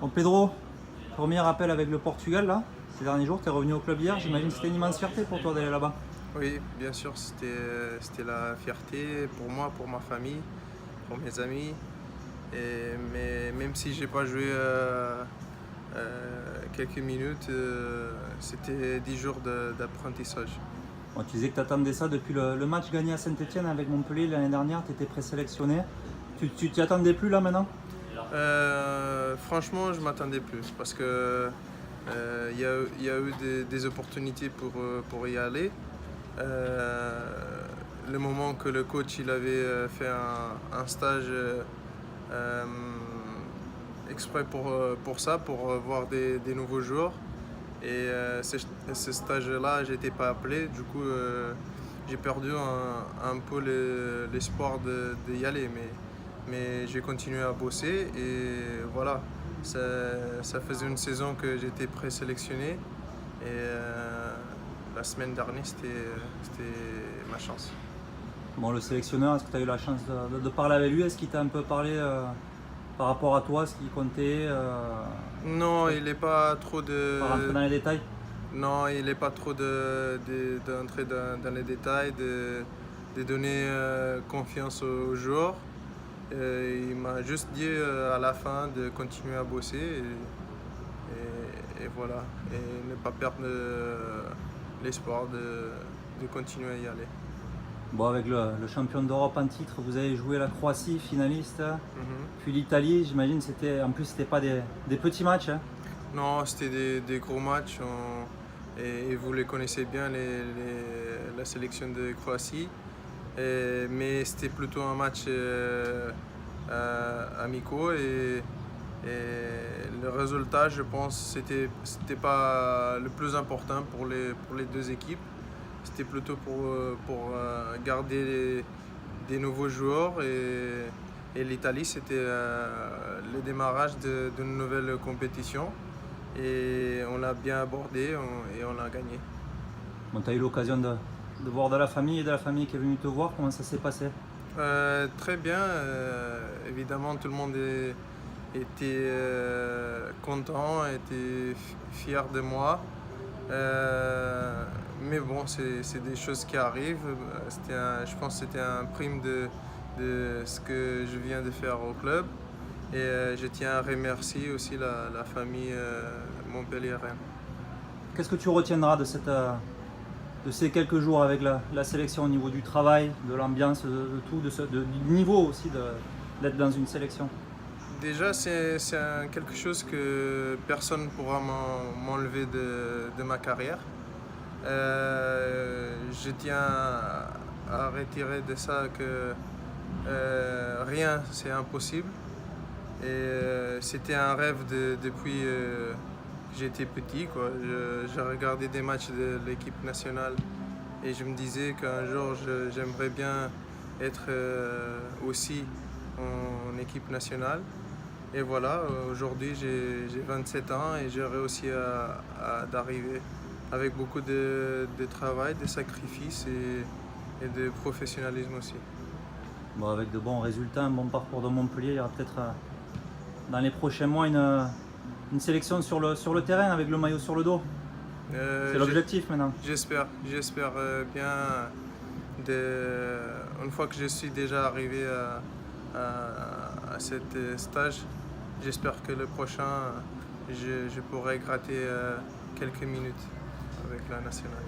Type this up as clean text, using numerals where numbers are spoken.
Bon, Pedro, premier appel avec le Portugal là, ces derniers jours, tu es revenu au club hier, j'imagine que c'était une immense fierté pour toi d'aller là-bas. Oui, bien sûr, c'était la fierté pour moi, pour ma famille, pour mes amis. Mais même si j'ai pas joué quelques minutes, c'était 10 jours d'apprentissage. Bon, tu disais que tu attendais ça depuis le match gagné à Saint-Etienne avec Montpellier l'année dernière, tu étais présélectionné. Tu t'y attendais plus là maintenant? Franchement, je m'attendais plus parce que il y a eu des opportunités pour y aller. Le moment que le coach il avait fait un stage euh, exprès pour ça, pour voir des nouveaux joueurs. Et ce stage-là, j'étais pas appelé. Du coup, j'ai perdu un peu l'espoir d'y aller. Mais j'ai continué à bosser et voilà. Ça faisait une saison que j'étais présélectionné. Et la semaine dernière, c'était ma chance. Bon, le sélectionneur, est-ce que tu as eu la chance de parler avec lui? Est-ce qu'il t'a un peu parlé par rapport à toi, ce qui comptait, Non, il n'est pas trop pas rentrer dans les détails? Non, il n'est pas trop d'entrer dans les détails, de donner confiance aux joueurs. Il m'a juste dit à la fin de continuer à bosser et voilà. Et ne pas perdre l'espoir de continuer à y aller. Bon, avec le champion d'Europe en titre, vous avez joué la Croatie, finaliste, Mhm. puis l'Italie, j'imagine, en plus, c'était pas des petits matchs, hein. Non, c'était des gros matchs et vous les connaissez bien, la sélection de Croatie. Mais c'était plutôt un match amicaux et le résultat, je pense, c'était pas le plus important pour les deux équipes. C'était plutôt pour garder des nouveaux joueurs et l'Italie, c'était le démarrage d'une nouvelle compétition et on l'a bien abordé et on a gagné. Bon, tu as eu l'occasion de voir de la famille et de la famille qui est venue te voir, comment ça s'est passé? Très bien, évidemment tout le monde était content, était fier de moi. Mais bon, c'est des choses qui arrivent. Je pense que c'était un prime de ce que je viens de faire au club. Et je tiens à remercier aussi la famille Montpellier-Rennes. Qu'est-ce que tu retiendras de ces quelques jours avec la sélection au niveau du travail, de l'ambiance, de tout, du niveau aussi d'être dans une sélection? Déjà, c'est quelque chose que personne ne pourra m'enlever de ma carrière. Je tiens à retirer de ça que rien, c'est impossible. Et c'était un rêve depuis que j'étais petit, quoi. Je regardais des matchs de l'équipe nationale et je me disais qu'un jour j'aimerais bien être aussi en équipe nationale. Et voilà, aujourd'hui j'ai 27 ans et j'ai réussi d'arriver avec beaucoup de travail, de sacrifices et de professionnalisme aussi. Bon, avec de bons résultats, un bon parcours de Montpellier, il y aura peut-être dans les prochains mois une sélection sur le terrain avec le maillot sur le dos. C'est l'objectif maintenant. J'espère bien, une fois que je suis déjà arrivé à cet stage, j'espère que le prochain, je pourrai gratter quelques minutes avec la nationale.